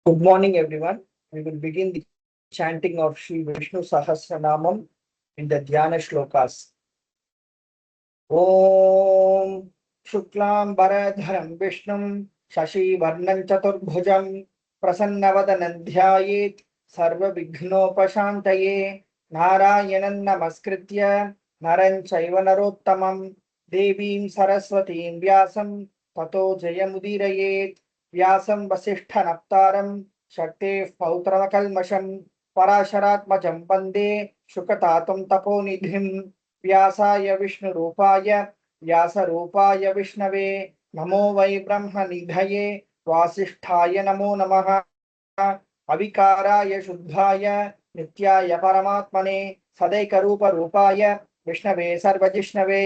Good morning, everyone. We will begin the chanting of Sri Vishnu Sahasranamam in the Dhyana Shlokas. Om Shuklam Baradharam Vishnum Shashi Varnam Chaturbhujam Prasanavadanam Dhyayet Sarva Vighnopashantaye Narayanan Namaskritya Naran Chaiva Narottamam Devim Saraswatim Vyasam Tato Jayamudirayet Vyasam Vasishtha Naptaram Shakte Pautramakalmasham Parasharatmajam Bande Shukatatum Taponidhim व्यासाय विष्णुरूपाय व्यासरूपाय विष्णवे नमो वै ब्रह्मनिधये वासिष्ठाय नमो नमः अविकाराय शुद्धाय नित्याय परमात्मने सदैकरूपरूपाय विष्णवे सर्वजिष्णवे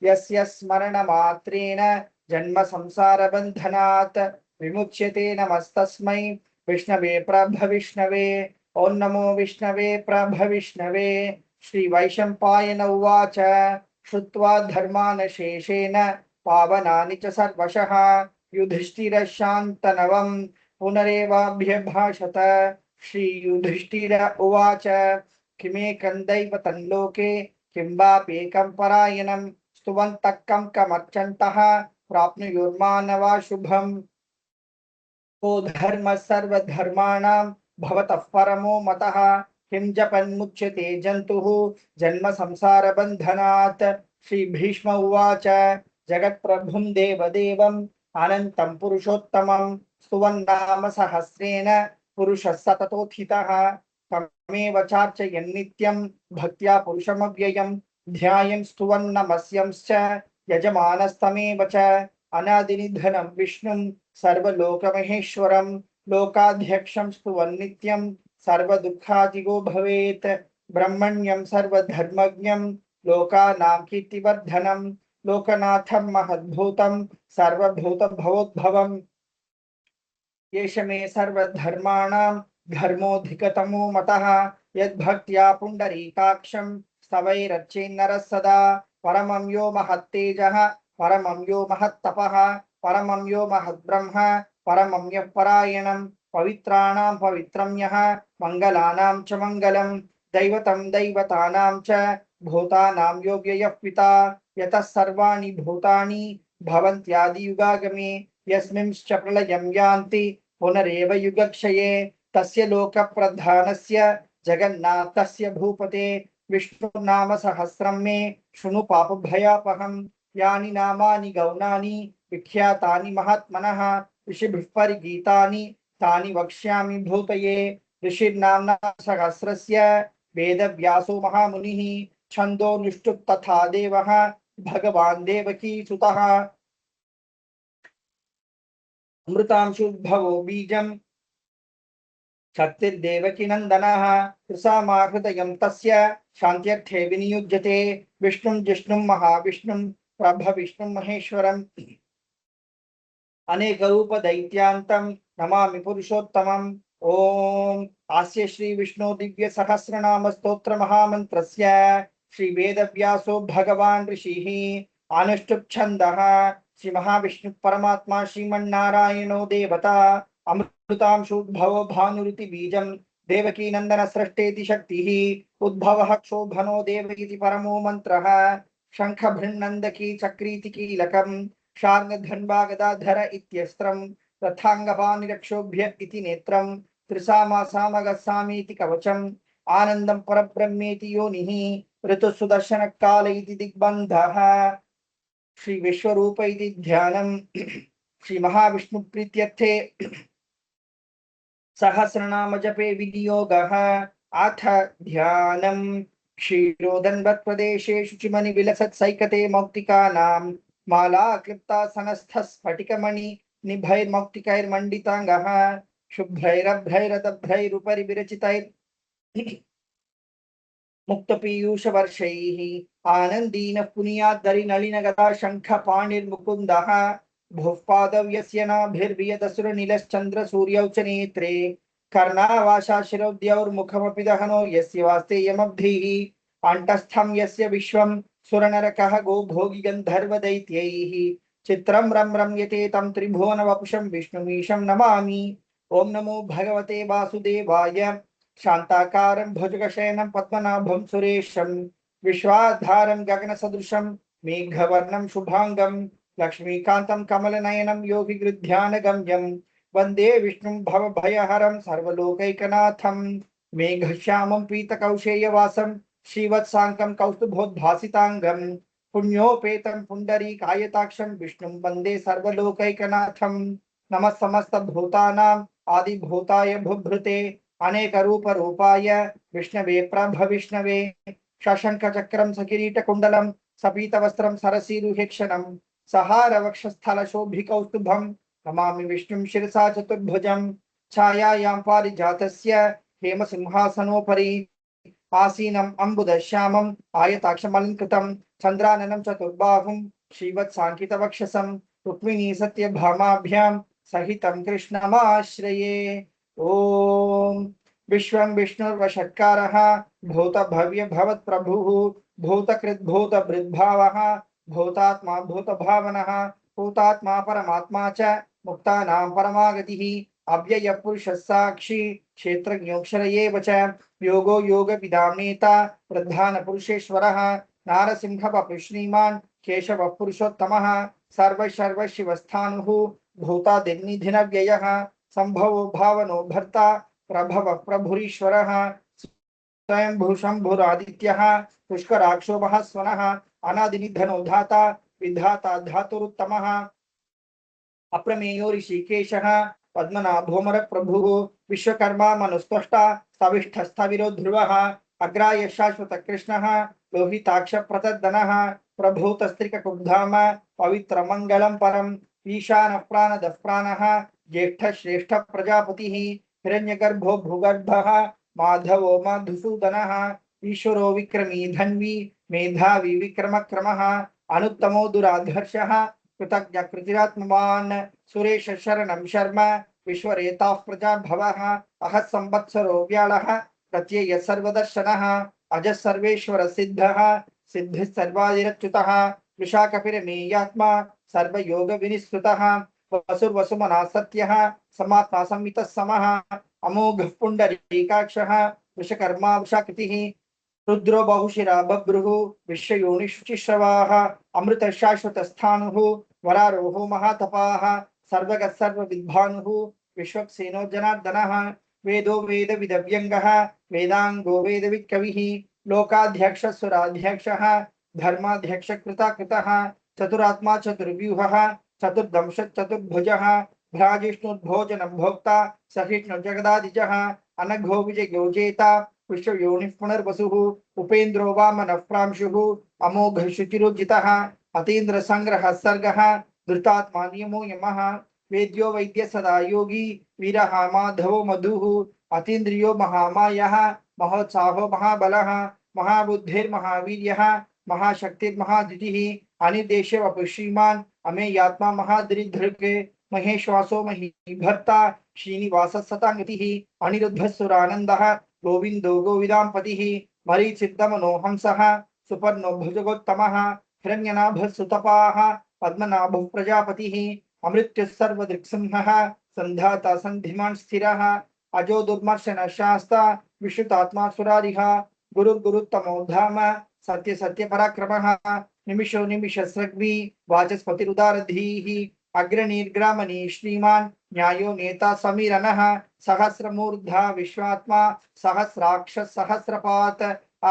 यस्य स्मरणमात्रेण जन्म संसारबन्धनात् विमुच्यते नमस्तस्मै विष्णवे प्रभविष्णवे ॐ नमो विष्णवे प्रभविष्णवे श्री वैशंपायन उवाच श्रुत्वा धर्मान शेषेण पावनानि च सर्वशः युधिष्ठिरशान्तनवं पुनरेवाभ्यभाषत श्री युधिष्ठिर उवाच किमेकं दैव तन्लोके किं वाप्येकं परायणं स्तुवन्तः कं कमर्चन्तः प्राप्नुयुर्मानवा शुभम् को धर्मः सर्वधर्माणां भवतः परमो मतः किं जपन्मुच्यते जन्तुः जन्म संसार बन्धनात् श्री भीष्म उवाच जगत्प्रभुं देवदेवम् अनन्तं पुरुषोत्तमं स्तुवन्नाम सहस्रेण पुरुषः सततोत्थितः तमेव चार्चयन्नित्यं भक्त्या पुरुषमव्ययं ध्यायन् स्तुवन्नमस्यंश्च यजमानस्तमेव च अनादिनिधनं विष्णुं सर्वलोकमहेश्वरं लोकाध्यक्षं स्तुवन्नित्यं सर्वदुःखादिगो भवेत् ब्रह्मण्यं सर्वधर्मज्ञं लोकानां कीर्तिवर्धनं लोकनाथं महद्भूतं सर्वभूतभवोद्भवम् एष मे सर्वधर्माणां धर्मोऽधिकतमो मतः यद्भक्त्या पुण्डरीकाक्षं स्तवैरर्चेन्नरः सदा परमं यो महत्तेजः परमं यो महत्तपः परमं यो महद्ब्रह्म परमं यः परायणं पवित्राणां पवित्रं यः मङ्गलानां च मङ्गलं दैवतं दैवतानां च भूतानां यो व्ययः पिता यतः सर्वाणि भूतानि भवन्त्यादियुगागमे यस्मिंश्च प्रलयं यान्ति पुनरेव युगक्षये तस्य लोकप्रधानस्य जगन्नाथस्य भूपते विष्णुनाम सहस्रं मे शृणु पापभयापहम् यानि नामानि गौणानि विख्यातानि महात्मनः ऋषिभिः परिगीतानि तानि वक्ष्यामि भूतये ऋषिर्नाम्ना सहस्रस्य वेदव्यासो महामुनिः छन्दोनुष्टुप् तथा देवः भगवान् देवकीसुतः अमृतांशुद्भवो बीजं शक्तिर्देवकीनन्दनः कृसामाहृदयं तस्य शान्त्यर्थे विनियुज्यते विष्णुं जिष्णुं महाविष्णुं प्रभविष्णुं महेश्वरम् अनेकरूपदैत्यान्तं नमामि पुरुषोत्तमम् ॐ आस्य श्री विष्णु दिव्य सहस्रनाम स्तोत्र महामन्त्रस्य श्री वेदव्यासो भगवान् ऋषिः अनुष्टुप् छन्दः श्री महाविष्णु परमात्मा श्रीमन्नारायणो देवता अमृतांशुद्भवो भानुरिति बीजं देवकी नंदन सृष्टेति शक्तिः उद्भवः क्षोभनो देव इति परमो मंत्रः शंख भृन्नन्दकी चक्रीति कीलकम् शार्ङ्गधन्वा गदाधर इत्यस्त्रं रथाङ्गपानिरक्षोभ्य इति नेत्रं त्रिसामासामगस्सामीति कवचम् आनन्दं परब्रह्मेति योनिः ऋतुसुदर्शनकाल इति दिग्बन्धः श्री विश्वरूप इति ध्यानं श्री महाविष्णु प्रीत्यर्थे सहस्रनाम जपे विनियोगः अथ ध्यानं क्षीरोदन्वत् प्रदेशे शुचिमणि विलसत् सैकते मौक्तिकानां माला क्लिप्ता सनस्थ स्फटिकमणि निभैर्मौक्तिकैर्मण्डिताङ्गः शुभ्रैरभ्रैरदभ्रैरुपरि विरचितैर् मुक्तपीयूषवर्षैः आनन्दीनः पुनीयाद्दरि नलिनगदा शङ्खपाणिर्मुकुन्दः भुः पादव्यस्य नाभिर्वियदसुरनिलश्चन्द्रसूर्यौ च नेत्रे कर्णावाशा शिरोद्यौर्मुखमपि दहनो यस्य वास्तेयमब्धिः अण्टस्थं यस्य विश्वं सुरनरकः गोभोगि गन्धर्वदैत्यैः चित्रं रं रम्यते तं त्रिभुवनवपुषं विष्णुमीशं नमामि ओम नमो भगवते वासुदेवाय। शांताकारं भुजगशयनं पद्मनाभं सुरेशं विश्वाधारं गगनसदृशं मेघवर्णं शुभांगं लक्ष्मीकान्तं कमलनयनं योगिगृध्यानगम्यं वन्दे विष्णुं भवभयहरं सर्वलोकैकनाथं मेघश्यामं पीतकौशेयवासं श्रीवत्साङ्कं कौस्तुभोद्भासिताङ्गं पुण्योपेतं पुण्डरीकायताक्षं विष्णुं वन्दे सर्वलोकैकनाथं नमः समस्तभूतानां आदिभूताय भुभृते अनेक रूप रूपाय विष्णवे प्रभ विष्णवे शशंक चक्रम सकिरीटकुंडलम सपीतवस्त्रम सरसीरुहेक्षणम सहारवक्षस्थल शोभिकौस्तुभम नमामि विष्णुं शिरसा चतुर्भुजं छायायां पारिजातस्य हेमसिंहासनोपरि आसीनम् अम्बुदश्यामम् आयताक्षमलङ्कृतं चन्द्राननं चतुर्बाहुं श्रीवत्साङ्कितवक्षसं रुक्मिणी सत्यभामाभ्यां सहितं कृष्णमाश्रये। ओम विश्वं विष्णुर्वषट्कारः भूतभव्य भवत्प्रभुः भूतकृद्भूतभृद्भावः भूतात्मा भूतभावनः भूतात्मा परमात्मा च मुक्तानां परमागतिः अव्ययः पुरुषः साक्षी क्षेत्रज्ञोऽक्षर एव च योगो योगविदां नेता प्रधानपुरुषेश्वरः नारसिंहः श्रीमान् केशवः पुरुषोत्तमः सर्वशिवस्थाणुः भूतादिर्निधिनव्ययः संभवो भावनो भर्ता प्रभव प्रभुरीश्वरः स्वयं भूशंभुरादित्यः पुष्कराक्षो महस्वनः अनादिनिधनो धाता विधाता धातुरुत्तमः अप्रमेयो ऋषिकेशः पद्मनाभोमर प्रभुः विश्वकर्मा मनुस्त्वष्टा स्तविष्ठस्थविरो ध्रुवः अग्राय शाश्वत कृष्णः लोहिताक्ष प्रतद्दनः प्रभूतस्त्रिककुब्धाम पवित्र मंगलम परम ईशान प्राणदः प्राणः ज्येष्ठ श्रेष्ठ प्रजापतिः हिरण्यगर्भो भूगर्भः माधवो मधुसूदनः ईश्वरो विक्रमी धन्वी मेधावी विक्रमक्रमः अनुत्तमो दुराधर्षः कृतज्ञ कृतिरात्मवान् सुरेश शरणं शर्म विश्वरेताः प्रजा भवः अह संवत्सरो व्याळः प्रत्यय सर्वदर्शनः अजः सर्वेश्वर सिद्धः सिद्धिः सर्वादिरच्युतः विशाखपिरमेयात्मा सर्वयोग विनिस्तुतः वसुर्वसुमना सत्यः समात्मा संवितः समः अमोघः पुण्डरीकाक्षः विश्वकर्मा वृषाकृतिः रुद्रो बहुशिरा बभ्रुः विश्वयोनिशुचिश्रवाः अमृत शाश्वत स्थाणुः वरारोहो महातपाः सर्वगः सर्वविद्भानुः विश्वक्सेनो जनार्दनः वेदो वेद विदव्यङ्गः वेदांगो वेदवित्कविः लोकाध्यक्ष सुराध्यक्षः धर्माध्यक्ष कृतः चतुरात्मा चतुर्व्यूहः चतुर्दंश चतुर्भुजः भ्राजिष्णुर्भोजनं भोक्ता सहिष्णु जगदादिजः अनघो विजयो जेता विश्वयोनिः पुनर्वसुः उपेन्द्रो वामनः प्रांशुः अमोघ शुचिरुजितः अतीन्द्र संग्रह सर्गः धृतात्मा नियमो यमः वेद्यो वैद्य सदा योगी वीरः माधवो मधुः अतीन्द्रियो महामायः महोत्साहो महाबलः महाबुद्धिर्महावीर्यः महाशक्तिर्महादितिः अनिर्देशे वपु श्रीमान् अमेयात्मा महादरिद्रक महेश्वासो महीभर्ता श्रीनिवासः सताङ्गतिः अनिरुद्धः सुरानन्दः गोविंदो गोविदांपतिः मरीचित्तमनो हंसः सुपर्णो भुजगोत्तमः हिरण्यनाभः सुतपाः पद्मनाभः प्रजापतिः अमृत्युः सर्वदृक्सिंहः सन्धाता सन्धिमान् स्थिरः अजो दुर्मर्शन शास्ता विश्रुतात्मा सुरारिः गुरुर्गुरुत्तमो धाम सत्य सत्य पराक्रमः निमिषो निमिष सृग्वी वाचस्पतिरुदारधीः अग्रणीर्ग्रामणी श्रीमान् न्यायो नेता समीरनः सहस्रमूर्धा विश्वात्मा सहस्राक्ष सहस्रपात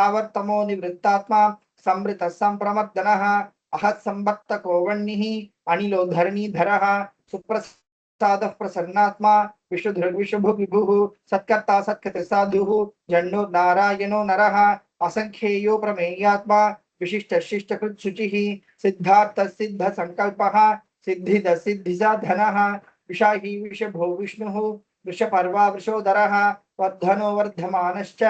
आवर्तमो निवृत्तात्मा संवृत संप्रमर्दनः अहत् संभक्त कोवण्णिः अनिलो धरणीधरः सुप्रसादः प्रसन्नात्मा विशुधृग्विशुभु विभुः सत्कर्ता सत्कृत साधुः जन्नो नारायणो नरः असंख्येयो प्रमेयात्मा विशिष्ट शिष्टकृत शुचिः सिद्धार्थ सिद्ध संकल्पः सिद्धिद सिद्धिसाधनः विशाही विषभो विष्णुः वृषपर्वा वृषोदरः वर्धनो वर्धमानश्च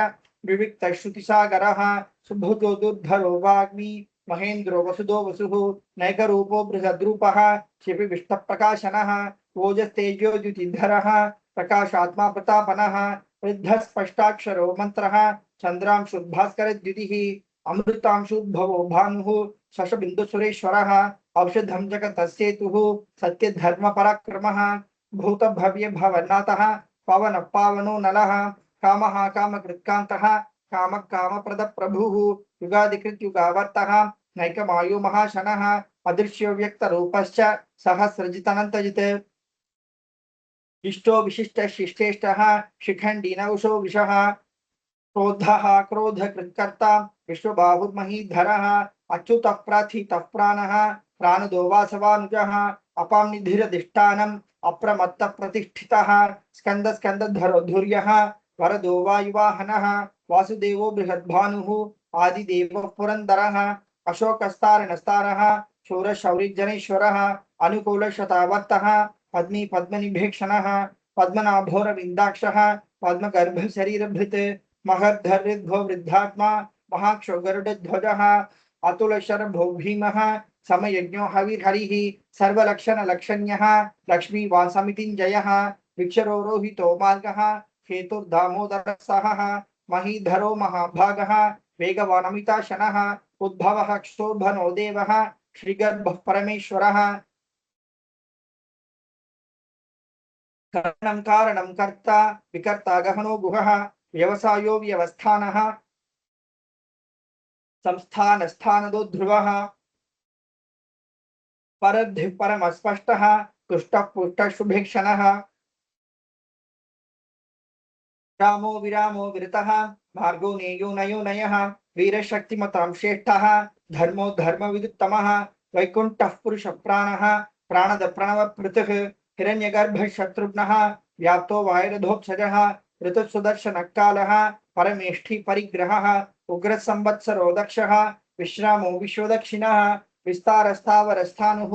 विविक्त श्रुतिसागरः सुभुजो दुर्धरो वाग्मी महेन्द्रो वसुदो वसुः नैकरूपो बृहद्रूपः क्षिपि विष्टप्रकाशनः ओजस्तेजो द्युतिधरः प्रकाशात्मा प्रतापनः वृद्धः स्पष्टाक्षरो मन्त्रः चन्द्रांशुद्भास्करद्युतिः अमृतांशुद्भवो भानुः शशबिन्दुसुरेश्वरः औषधं जगतस्येतुः सत्यधर्मपराक्रमः भूत भव्य भवन्नाथः पवन पावनो नलः कामः कामकृत्कान्तः काम कामप्रद प्रभुः युगादिकृत युगावर्तः नैकमायु महाशनः अदृश्यो व्यक्त रूपश्च सहस्रजितनन्तजित् इष्टो विशिष्ट शिष्टेष्टः शिखण्डी नवशो विषः क्रोधः क्रोधकृत्कर्ता विश्वबाहुर्महीधरः अच्युतः प्राथितः प्राणः प्राणदो वासवानुजः अपां निधिरधिष्ठानम् अप्रमत्तः प्रतिष्ठितः स्कन्द स्कन्दधरो धुर्यः वरदो वायुवाहनः वासुदेवो बृहद्भानुः आदिदेवः पुरन्दरः अशोकस्तारणस्तारः शूरशौरिजनेश्वरः अनुकूलशतावर्तः पद्मी पद्मनिभीक्षणः पद्मनाभोरविन्दाक्षः पद्मगर्भशरीरभृत् महर्धर्भो वृद्धात्मा महाक्षो गरुडध्वजः अतुल शरभो भीमः समयज्ञो हविर्हरिः सर्वलक्षण लक्षण्यः लक्ष्मी वासमितिञ्जयः विक्षरोहितो मार्गः हेतुर्दामोदरः सहः महीधरो महाभागः वेगवानमिताशनः उद्भवः क्षोभनो देवः श्रीगर्भः परमेश्वरः कारणं कारणं कर्ता विकर्ता गहनो गुहः व्यवसायो व्यवस्थानः संस्थानस्थानदो ध्रुवः परद्धि परमस्पष्टः तुष्टः पुष्टः शुभेक्षणः रामो विरामो विरतः मार्गो नेयो नयो नयः वीरशक्तिमतां श्रेष्ठः धर्मो धर्मविदुत्तमः वैकुण्ठः पुरुषप्राणः प्राणद प्रणवपृथुः हिरण्यगर्भः शत्रुघ्नः व्याप्तो वायुरधोक्षजः ऋतुसुदर्शनकालः परमेष्ठी परिग्रहः उग्रसंवत्सरो दक्षः विश्रामो विश्वदक्षिणः विस्तारस्थावरस्थानुः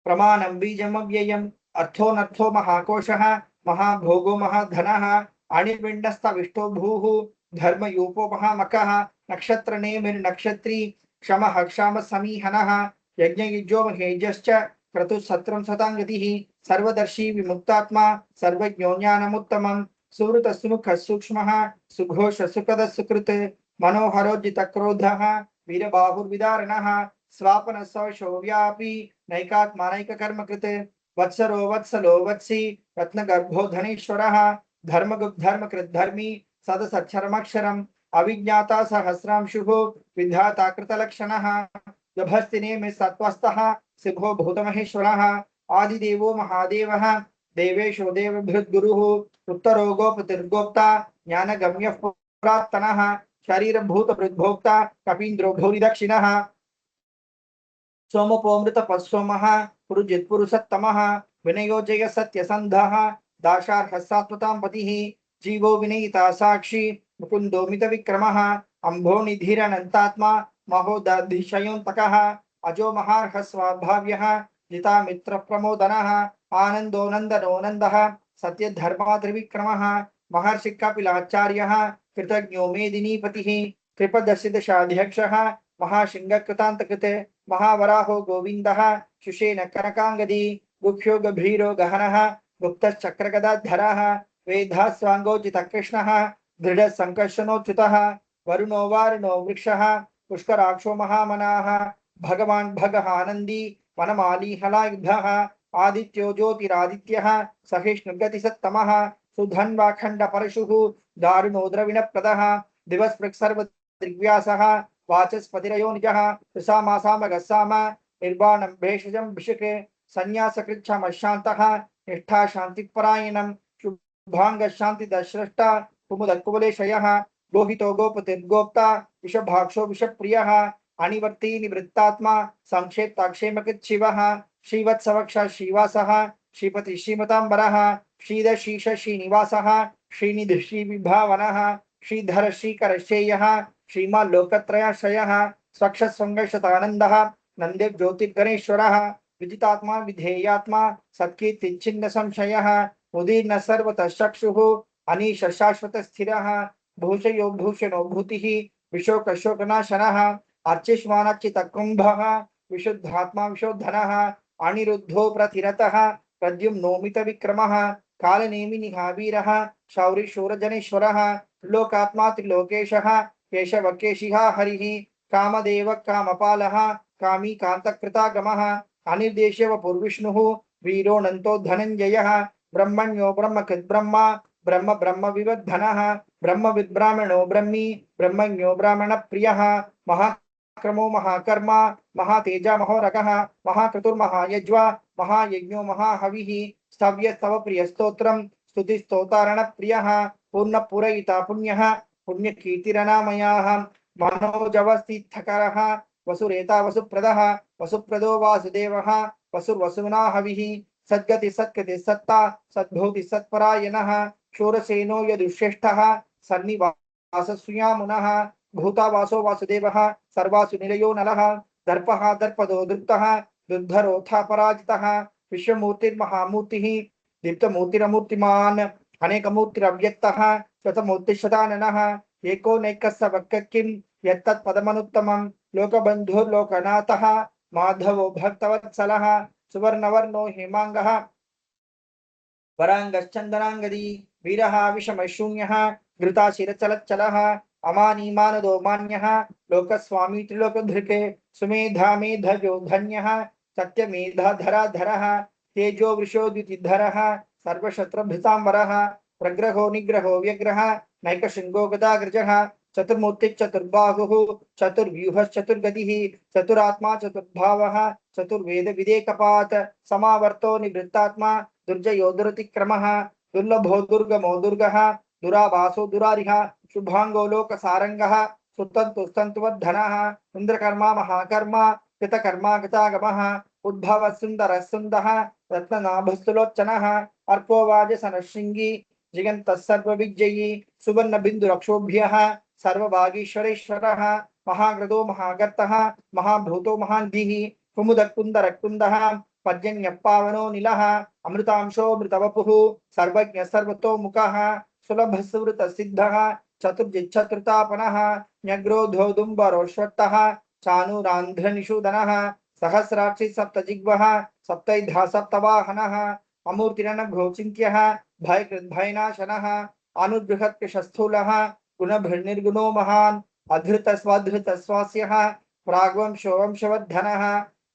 प्रमाणं बीजमव्ययम् अर्थोऽनर्थो महाकोशः महाभोगो महाधनः अणिर्विण्डस्तविष्टो भूः धर्मयूपो महामकः नक्षत्रनेमिर्नक्षत्री क्षमः क्षामसमीहनः यज्ञयुजो महेजश्च क्रतुः शताङ्गतिः सर्वदर्शी विमुक्तात्मा सर्वज्ञो ज्ञानमुत्तमम् सुहृतसुमुखः सूक्ष्मः सुघोष सुखद सुकृत् मनोहरो जितक्रोधः वीरबाहुर्विदारणः स्वापन सवशो व्यापी नैकात्मानैककर्मकृत् वत्सरो वत्सलो वत्सी रत्नगर्भो धनेश्वरः धर्मगुप्त धर्मकृत् धर्मी सदसच्छरमक्षरम् अविज्ञाता सहस्रांशुः विधाता कृतलक्षणः गभस्तिने में सत्वस्तः सिंहो भूतमहेश्वरः आदिदेवो महादेवः देवेशो देवभृद्गुरुः उत्तरो गोपतिर्गोप्ता ज्ञानगम्यः पुरात्तनः शरीरभूतभृद्भोक्ता कपीन्द्रो भूरिदक्षिणः सोमपोमृतपस्सोमः पुरुजित्पुरुषोत्तमः विनयो जय सत्यसन्धः दाशार्हः सात्वतां पतिः जीवो विनयिता साक्षी मुकुन्दो मितविक्रमः अम्भो निधिरनन्तात्मा महोदधिशयोऽन्तकः अजो महार्हः स्वाभाव्यः जिता मित्र प्रमोदनः आनन्दो नन्दनो नन्दः सत्यधर्मा त्रिविक्रमः महर्षि कपिलाचार्यः कृतज्ञो मेदिनीपतिः कृपदर्शिदशाध्यक्षः महाशिङ्गकृतान्तकृते महावराहो गोविन्दः शुशेन कनकाङ्गदी गुह्यो गभीरो गहनः गुप्तश्चक्रगदाधरः वेदास्वाङ्गोचितकृष्णः दृढसङ्कर्षणोच्युतः वरुणो वारुणो वृक्षः पुष्कराक्षो महामनाः भगवान् भगः आनन्दी वनमाली हलायुधः आदित्यो ज्योतिरादित्यः सहिष्णुगतिसत्तमः सुधन्वाखण्डपरशुः दारुणो द्रविणप्रदः दिवस्पृक्सर्वदिग्व्यासः वाचस्पतिरयो निजः ऋसामासामगस्साम निर्वाणं भेषजं भिषके संन्यासकृच्छमशान्तः निष्ठा शान्तिपरायणं शुभाङ्गशान्तिदश्रष्टा कुमुदकुवलेशयः लोहितो गोपतिर्गोप्ता विषभाक्षो विषप्रियः अनिवर्ती निवृत्तात्मा संक्षेप्ताक्षेमकृत् शिवः श्रीवत्सवक्ष श्रीवासः श्रीपति श्रीमताम्बरः श्रीधशीष श्रीनिवासः श्रीनिधि श्रीविभावनः श्रीधर श्रीकरश्चेयः श्रीमाल्लोकत्रयाश्रयः स्वक्षस्वङ्गशतानन्दः नन्दे ज्योतिर्गणेश्वरः विजितात्मा विधेयात्मा सत्कीर्तिच्छिन्न संशयः उदीर्न सर्वतः चक्षुः अनीश शाश्वत स्थिरः भूषयो भूषणो भूतिः विशोक शोकनाशनः अर्चिष्मानच्चितकुम्भः विशुद्धात्मा विशोधनः अनिरुद्धो प्रतिरतः प्रद्युम्नोमित विक्रमः कालनेमिनिः वीरः शौरि शूरजनेश्वरः लोकात्मा त्रिलोकेशः केशवकेशिहा हरिः कामदेव कामपालः कामी कान्तकृतागमः अनिर्देश्य वपुर्विष्णुः वीरो नंतो धनंजयः ब्रह्मण्यो ब्रह्मकृत् ब्रह्मा ब्रह्म ब्रह्म विवर्धनः ब्रह्म विद्ब्राह्मणो ब्रह्मी ब्रह्मण्यो ब्राह्मण प्रियः महाक्रमो महाकर्मा महातेजा महोरगः महाक्रतुर्महायज्वा महायज्ञो महाहविः स्तव्यस्तव प्रियस्तोत्रम् स्तुतिस्तोतारण प्रियः पूर्ण पूरयिता पुण्यः पुण्यकीर्तिरनामयाः मनोजवस्थितकरः वसुरेता वसुप्रदः वसुप्रदो वासुदेवः वसुर्वसुना हविः सद्गति सत्कृति सत्ता सद्भूति सत्परायणः शूरसेनो यदुश्रेष्ठः सन्निवासस्यामुनः भूतावासो वासुदेवः सर्वासु निलयो नलः दर्पः दर्पदो दृप्तः दुर्धरोऽथा पराजितः विश्वमूर्तिर्महामूर्तिः दीप्तमूर्तिरमूर्तिमान् अनेकमूर्तिरव्यक्तः शतमूर्तिशताननः एको नैकस्य वक्किं यत्तत् पदमनुत्तमं लोकबन्धुर्लोकनाथः माधवो भक्तवत्सलः सुवर्णवर्णो हेमांगः वरांगश्चंदनांगदी वीरः विषमशून्यः घृताशिरचलच्चलः अमानीमानदो मान्यः लोकस्वामी त्रिलोकधृके सुमेधा मेधजो धन्यः सत्यमेधाधराधरः तेजो वृषोद्युतिधरः सर्वशत्रुभृतांबरः प्रग्रहो निग्रहो व्यग्रः नैकशृंगो गदाग्रजः चतुर्मूर्तिश्चतुर्बाहुः चतुर्व्यूहश्चतुर्गतिः चतुरात्मा चतुर्भावः चतुर्वेद विदेकपात समावर्तो निवृत्तात्मा दुर्जयो दुरतिक्रमः दुर्लभो दुर्गमो दुर्गः दुराभासो दुरारिः शुभांगो लोकसारंगः सुतन्तुस्तन्तुवद्धनः इन्द्रकर्मा महाकर्मा कृतकर्मा कृतागमः उद्भवः सुन्दरः सुन्दः रत्ननाभस्तुलोचनः अर्कोवाजसनशृङ्गी जिगन्तः सर्वविजयी सुवर्णबिन्दुरक्षोभ्यः सर्वभागीश्वरेश्वरः महाग्रदो महागर्तः महाभूतो महान्धिः कुमुदकुन्दरकुन्दः पर्जन्यः पावनो नीलः अमृतांशोऽमृतवपुः सर्वज्ञ सर्वतोमुखः सुलभस्वृतसिद्धः चतुर्जिच्छत्रुतापनः न्यग्रोधोदुम्बरोश्वत्तः चाणूरान्ध्रनिषूदनः सहस्राक्षि सप्तजिह्वः सप्तैधा सप्तवाहनः अमूर्तिरनघोचिन्त्यः भयकृद्भयनाशनः अनुबृहत्कृशस्थूलः गुणभृन्निर्गुणो महान् अधृतस्वाधृतस्वास्यः प्राग्वंशोवंशवद्धनः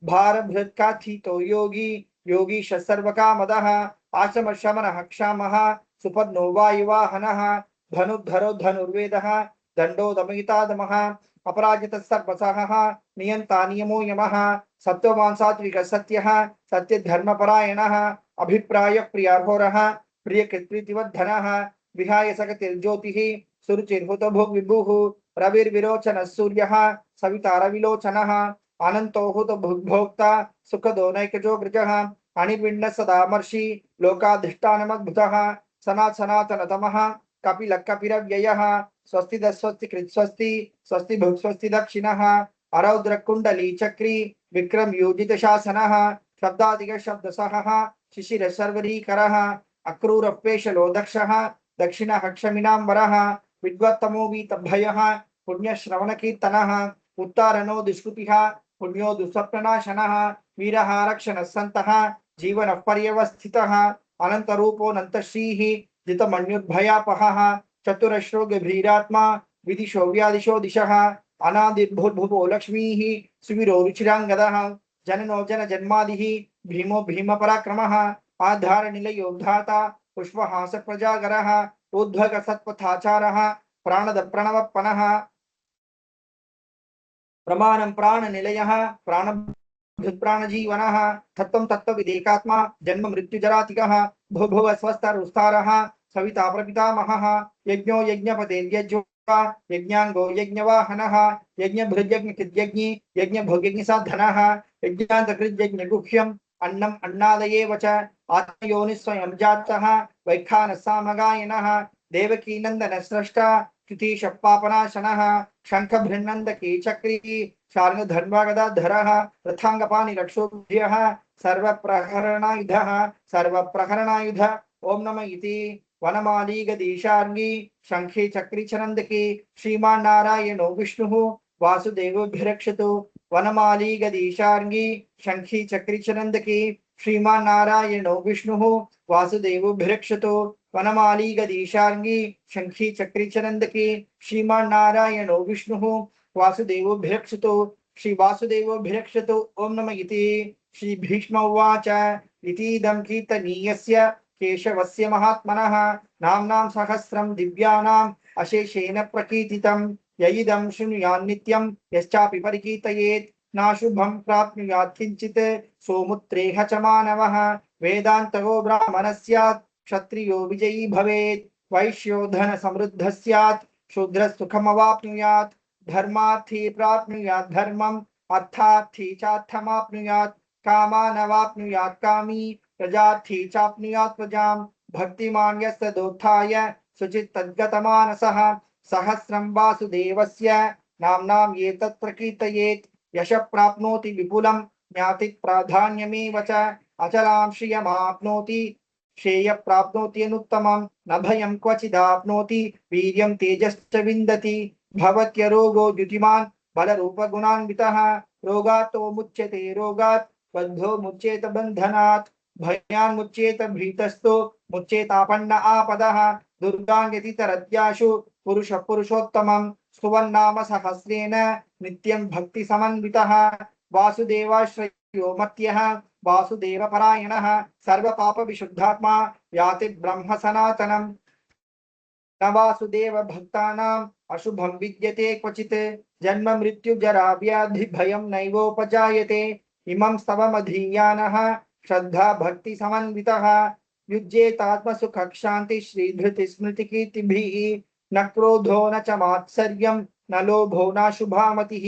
भारभृत्काथितो योगी योगीश सर्वकामदः आशमशमनः क्षामः सुपद्नो वायुवाहनः धनुर्धरो धनुर्वेदः दण्डो दमयितादमः अपराजितः सर्वसहः नियन्ता नियमो यमः सत्त्ववान् सात्विकः सत्यः सत्यधर्मपरायणः अभिप्राय प्रियार्होरः प्रियकृत्प्रीतिवर्धनः विहाय सकतिर्ज्योतिः सुरुचिर्हुतो भोग्विभुः रविर्विरोचनः सूर्यः सविता रविलोचनः अनंतो हुतो भुग्भोक्ता सुखदो नैकजो गृजः अनिर्विण्ण सदामर्षि लोकाधिष्ठानमद्भुतः सनातनतमः कपिलः कपिरव्ययः स्वस्ति दस्वस्ति कृत्स्वस्ति स्वस्ति भुक् स्वस्ति दक्षिणः अरौद्र कुंडली चक्री विक्रम योजित शासनः शब्दाधिक शब्दसहः शिशिर सर्वरीकरः अक्रूरपेशलो दक्षः दक्षिणः क्षमिनाम्बरः विद्वत्तमो वीतभयः पुण्यश्रवणकीर्तनः उत्तारणो दुष्कृतिः पुण्यो दुःस्वप्ननाशनः वीरः रक्षणः सन्तः जीवनः पर्यवस्थितः अनन्तरूपो नन्तश्रीः जितमन्युर्भयापहः चतुरश्रो गभीरात्मा विदिशो व्यादिशो दिशः अनादिर्भुर्भुवो लक्ष्मीः सुवीरो रुचिराङ्गदः जननो जनजन्मादिः भीमो भीमपराक्रमः आधारनिलयो धाता पुष्पहास प्रजागरः उद्भग सत्पथाचारः प्राणद प्रणवपनः प्रमाणं प्राणनिलयः प्राणजीवनः तत्त्वं तत्त्वविदेकात्मा जन्म मृत्युजरातिकः भुभुव स्वस्थरुस्तारः सविता प्रपितामहः यज्ञो यज्ञपतेर्यज्वा यज्ञांगो यज्ञवाहनः यज्ञभृज्यज्ञकृत्यज्ञी यज्ञभोग्यज्ञसाधनः यज्ञान्तकृज्यज्ञगुह्यम् अन्नम् अन्नादयेव च आत्मयोनिः स्वयं जातः वैखानः सामगायनः देवकी नन्दन स्रष्टा कृतीश पापनाशनः शंखभृन्नन्दकी चक्री शार्ङ्गधर्मगदाधरः रथांगपाणि रक्षोभ्यः सर्वप्रहरणायुध ओम नमः इति वनमाली गदीशार्ङ्गी शंखी चक्री चनन्दकी श्रीमान्नारायणो विष्णुः वासुदेवोऽभिरक्षतु वनमाली गदीशार्ङ्गी शंखी चक्री चनन्दकी श्रीमान्नारायणो विष्णुः वासुदेवोऽभिरक्षतु वनमाली गदीशार्ङ्गी शंखी चक्री चनन्दकी श्रीमान्नारायणो विष्णुः वासुदेवोऽभिरक्षतु श्री वासुदेवोऽभिरक्षतु ओम नमः इति श्री भीष्म उवाच इतीदं कीर्तनीयस्य केशवस्य महात्मनः नाम्नां सहस्रं दिव्यानाम् अशेषेण प्रकीर्तितं यइदं शृणुयान् नित्यं यश्चापि परिकीर्तयेत् नाशुभं प्राप्नुयात् किञ्चित् सोमुत्रेह च मानवः वेदान्तको ब्राह्मणः स्यात् क्षत्रियो विजयी भवेत् वैश्यो धन समृद्धः स्यात् शूद्रः सुखमवाप्नुयात् धर्मार्थी प्राप्नुयात् धर्मम् अर्थार्थी चार्थमाप्नुयात् कामानवाप्नुयात् कामी प्रजार्थी चाप्नुयात् प्रजां भक्तिमान् यस्य दोत्थाय शुचित् तद्गतमानसः सहस्रं वासुदेवस्य नाम्नाम् एतत् प्रकीर्तयेत् यशः प्राप्नोति विपुलं ज्ञातिः प्राधान्यमेव च अचलां श्रियमाप्नोति श्रेय प्राप्नोति अनुत्तमं न भयं क्वचिदाप्नोति वीर्यं तेजश्च विन्दति भवत्यरोगो द्युतिमान् बलरूपगुणान्वितः रोगातो मुच्यते रोगात् बद्धो मुच्येत बन्धनात् भयान् मुच्येत भीतस्तो मुच्येतापन्न आपदः दुर्गान्यतितरत्याशु पुरुष पुरुषोत्तमं स्तुवन्नाम सहस्रेण नित्यं भक्ति समन्वितः वासुदेवाश्रयो मत्यः वासुदेव परायणः सर्व पाप विशुद्धात्मा याति ब्रह्म सनातनम् न वासुदेव भक्तानाम् अशुभं विद्यते क्वचित् जन्म मृत्यु जरा व्याधि भयं नैवोपजायते इमं स्तवमधीयानः श्रद्धा भक्ति समन्वितः युज्येतात्मसुख शांति श्रीधृति स्मृति कीर्तिभिः न क्रोधो न च मात्सर्यं न लोभो न शुभामतिः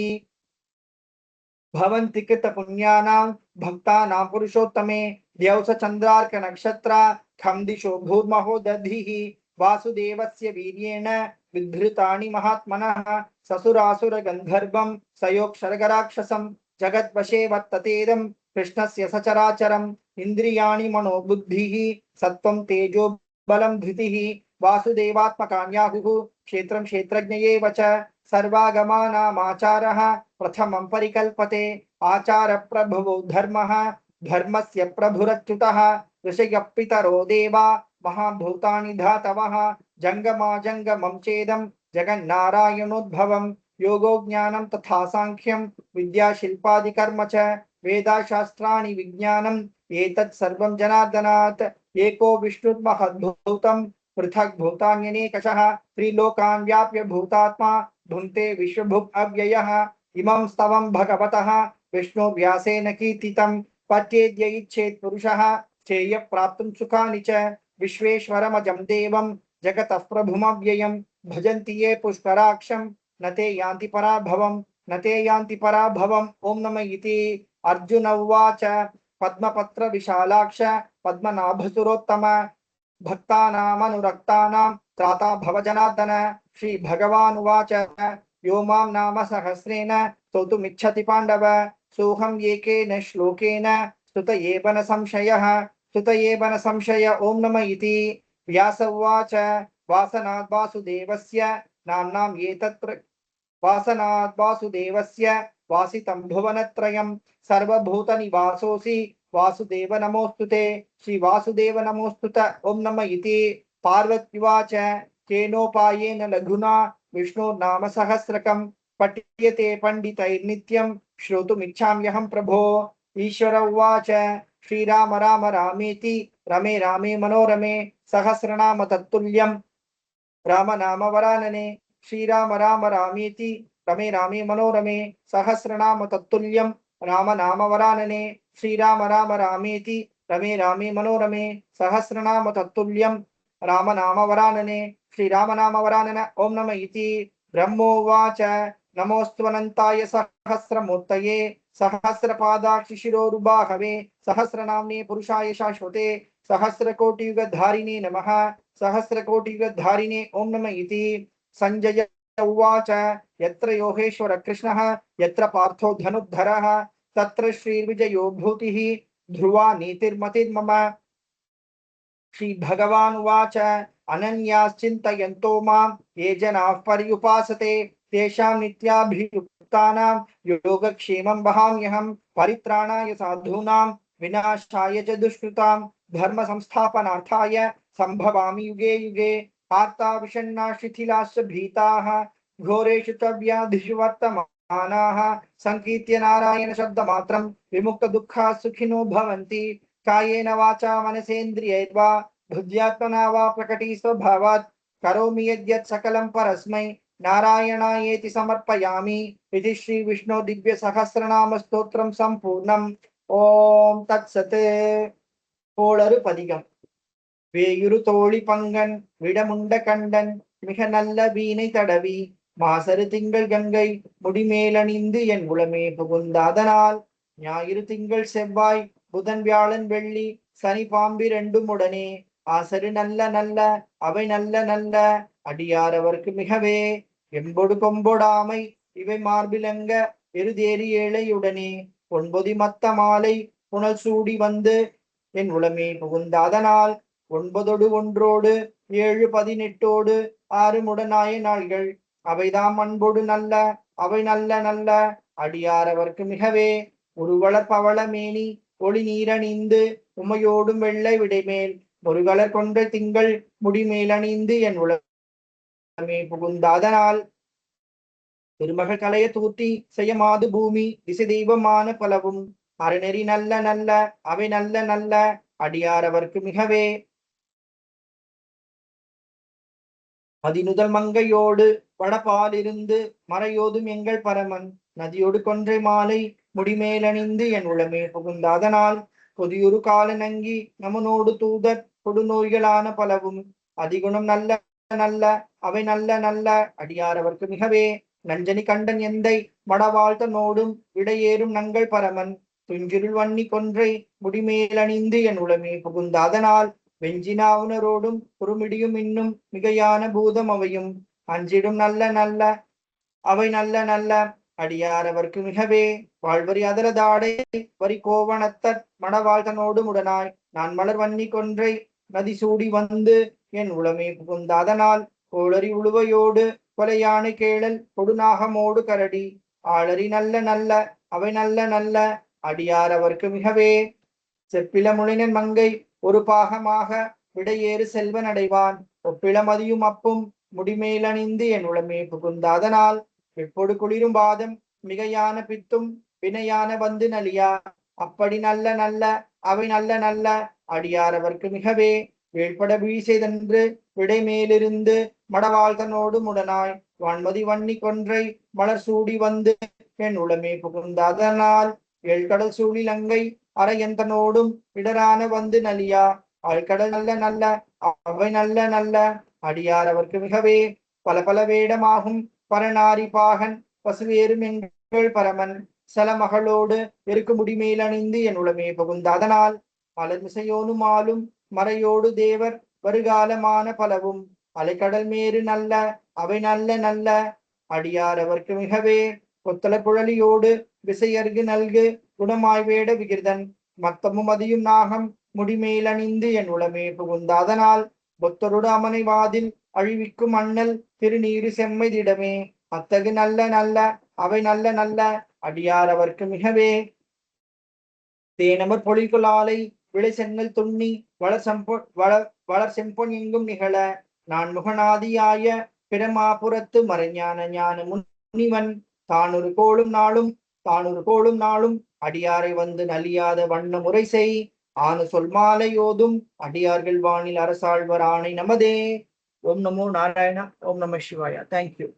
भवन्ति कृत पुण्यानां भक्तानां पुरुषोत्तमे द्यौस चन्द्रार्क नक्षत्रा खं दिशो भूर्महो दधिः वासुदेवस्य वीर्येण विधृतानि महात्मनः ससुरासुर गन्धर्वं सयोक्षरगराक्षसं जगद्वशे वर्ततेदं कृष्णस्य सचराचरम् इन्द्रियाणि मनो बुद्धिः सत्त्वं तेजो बलं धृतिः वासुदेवात्मकान्याहुः क्षेत्रं क्षेत्रज्ञ एव च सर्वागमानामाचारः प्रथमं परिकल्पते आचार प्रभवो धर्मः धर्मस्य प्रभुरच्युतः ऋषयः पितरो देवा महाभूतानि धातवः जंगमा जंगमं चेदं जगन्नारायणोद्भवं योगो ज्ञानं तथा सांख्यं विद्या शिल्पादि कर्म च वेदाशास्त्राणि विज्ञानम् एतत् सर्वं जनार्दनात् एको विष्णुर्महद्भूतं पृथक् भूतान्यनेकशः त्रिलोकान् व्याप्य भूतात्मा भुङ्क्ते विश्वभुक् अव्ययः इमं स्तवं भगवतः विष्णुव्यासेन कीर्तितं पठ्येद्य इच्छेत् पुरुषः श्रेयः प्राप्तुं सुखानि च विश्वेश्वरमजं देवं जगतः प्रभुमव्ययं भजन्ति ये पुष्कराक्षं न ते यान्ति पराभवं न ते यान्ति पराभवम् ॐ नमः इति अर्जुन उवाच पद्मपत्र विशालाक्ष पद्मनाभसुरोत्तम भक्तानामनुरक्तानां त्राता भव जनार्दन श्री भगवान् उवाच यो मां नाम सहस्रेण स्तोतुमिच्छति पाण्डव सोऽहं एकेन श्लोकेन स्तुत एव न संशयः स्तुत एव न संशय ॐ नमः इति व्यास उवाच वासनात् वासुदेवस्य नाम्नाम् एतत् वासनात् वासुदेवस्य वासितं भुवनत्रयं सर्वभूतनिवासोऽसि वासुदेव नमोस्तुते श्री वासुदेव नमोस्तुत ॐ नमः इति पार्वत्युवाच केनोपायेन लघुना विष्णोर्नाम सहस्रकं पठ्यते पंडितैर्नित्यं श्रोतुमिच्छाम्यहं प्रभो ईश्वर उवाच श्रीराम राम रामेति रमे रामे मनोरमे सहस्रनाम तत्तुल्यं राम नाम वरानने श्रीराम राम रामेति रमे रामे मनोरमे सहस्रनाम तत्तुल्यं राम नाम वरानने श्रीराम राम रामेति रमे रामे मनोरमे सहस्रनाम तत्तुल्यं राम नाम वरानने श्रीराम नाम वरानन ओम नमः इति ब्रह्मोवाच नमोऽस्त्वनन्ताय सहस्रमूर्तये सहस्रपादाक्षि शिरोरुबाहवे सहस्रनाम्ने पुरुषाय शाश्वते सहस्रकोटियुगधारिणे नमः सहस्रकोटियुगधारिणे ओम नमः इति संजय उवाच यत्र योगेश्वर कृष्णः यत्र पार्थो धनुर्धरः तत्र श्रीर्विजयो भूतिः ध्रुवा नीतिर्मतिर्मम श्री भगवान् उवाच अनन्याश्चिन्तयन्तो मां ये जनाः पर्युपासते तेषां नित्याभियुक्तानां योगक्षेमं वहाम्यहं परित्राणाय साधूनां विनाशाय च दुष्कृतां धर्म संस्थापनार्थाय संभवामि युगे युगे आर्ता विषण्णा शिथिलाश्च भीताः घोरेषु च व्याधिषु वर्तमानाः संकीर्त्य नारायण शब्दमात्रं विमुक्तदुःखाः सुखिनो भवन्ति कायेन वाचा मनसेन्द्रियैर्वा बुद्ध्यात्मना वा प्रकटी स्वभावात् करोमि यद्यत् सकलं परस्मै नारायणायेति समर्पयामि इति श्री विष्णु दिव्य सहस्रनाम स्तोत्रं संपूर्णम् ओम तत्सत् கோளறு பதிகம் வேயுரு தோழி பங்கன் விடமுண்ட கண்டன் மிக நல்ல வீணை தடவி மாசரு திங்கள் கங்கை முடிமேலணிந்து என் உளமே புகுந்தாதனால் ஞாயிறு திங்கள் செவ்வாய் புதன் வியாழன் வெள்ளி சனி பாம்பி ரெண்டும் உடனே ஆசரு நல்ல நல்ல அவை நல்ல நல்ல அடியாரவர்க்கு மிகவே எம்பொடு கொம்பொடாமை இவை மார்பிலங்க எருதேறி ஏழையுடனே பொன்பொதி மத்த மாலை புனல் சூடி வந்து என் உளமே புகுந்தாதனால் 9 ஒன்றோடு 7 18 6 முடனாய நாள்கள் அவைதாம் அன்போடு நல்ல அவை நல்ல நல்ல அடியாரவர்க்கு மிகவே உருவளர் பவள மேனி ஒளி நீரணிந்து உமையோடும் வெள்ளை விடைமேல் முருகலர் கொன்ற திங்கள் முடிமேலணிந்து என் உளமே புகுந்தாதனால் திருமகள் கலைய தூர்த்தி செய்யமாது பூமி திசை தெய்வமான பலவும் அறநெறி நல்ல நல்ல அவை நல்ல நல்ல அடியாரவர்க்கு மிகவே மதிநுதல் மங்கையோடு வடபாலிருந்து மறையோதும் எங்கள் பரமன் நதியோடு கொன்றை மாலை முடிமேலணிந்து என் உளமே புகுந்தாதனால் பொதியுறு கால நங்கி நமனோடு தூதர் கொடுநோய்களான பலவும் அதிகுணம் நல்ல நல்ல அவை நல்ல நல்ல அடியாரவர்க்கு மிகவே நஞ்சனி கண்டன் எந்தை மடவாழ்த்தனோடும் விடையேறும் நங்கள் பரமன் துஞ்சிருள் வன்னி கொன்றை முடிமேலணிந்து என் உளமே புகுந்தாதனால் வெஞ்சினாவுனரோடும் குறுமிடியும் இன்னும் மிகையான பூதம் அவையும் அஞ்சிடும் நல்ல நல்ல அவை நல்ல நல்ல அடியாரவர்க்கு மிகவே வாழ்வரி அதரதாடை வரி கோவணத்தற் மணவாழ்த்தனோடு உடனாய் நான் மலர் வன்னி கொன்றை நதி சூடி வந்து என் உளமே புகுந்தாதனால் கோளரி உழுவையோடு கொலையானை கேளல் கொடுநாகமோடு கரடி ஆளரி நல்ல நல்ல அவை நல்ல நல்ல அடியாரவர்க்கு மிகவே செப்பில முளைனன் மங்கை ஒரு பாகமாக விடையேறு செல்வன் அடைவான் ஒப்பிள மதியும் அப்பும் முடிமேலணிந்து என் உளமே புகுந்தாதனால் எப்பொடு குளிரும் பாதம் மிகையான பித்தும் வினையான வந்து நலியா அப்படி நல்ல நல்ல அவை நல்ல நல்ல அடியாரவர்க்கு மிகவே வேள்பட வீசென்று விடைமேலிருந்து மடவாழ்த்தனோடு முடனாய் வான்மதி வன்னி கொன்றை மலர் சூடி வந்து என் உளமே புகுந்தாதனால் ஏழ்கடல் சூழிலங்கை அரையந்தனோடும் இடரான வந்து நலியா ஆழ்கடல் நல்ல நல்ல அவை நல்ல நல்ல அடியாரவர்க்கு மிகவே பல பல வேடமாகும் பரநாரி பாகன் பசுவேறும் எங்கள் பரமன் சல மகளோடு இருக்கு முடிமேல் அணிந்து என் உளமே புகுந்தாதனால் மலர் மிசையோனும் ஆளும் மறையோடு தேவர் வருகாலமான பலவும் அலைக்கடல் மேறு நல்ல அவை நல்ல நல்ல அடியாரவர்க்கு மிகவே கொத்தள குழலியோடு விசையர்கு நல்கு குணமாய் வேட விகிர்தன் மத்தமும் அதியும் நாகம் முடிமேலணிந்து என் உளமே புகுந்தாதனால் பொத்தருடு அமனை வாதில் அழிவிக்கும் அண்ணல் திருநீரு செம்மைதிடமே அத்தகு நல்ல நல்ல அவை நல்ல நல்ல அடியாரவர்க்கு மிகவே தேனமர் பொழிகுலாலை விளை சென்னல் துண்ணி வளர் செம்பொன் எங்கும் நிகழ நான் முகநாதியாய பிரமாபுரத்து மறைஞான ஞான முனிவன் தானொரு கோளும் நாளும் அடியாரை வந்து நலியாத வண்ண முறை செய் ஆனு சொல் மாலையோதும் அடியார்கள் வானில் அரசாழ்வர் ஆணை நமதே. ஓம் நமோ நாராயண. ஓம் நம சிவாய. தேங்க்யூ.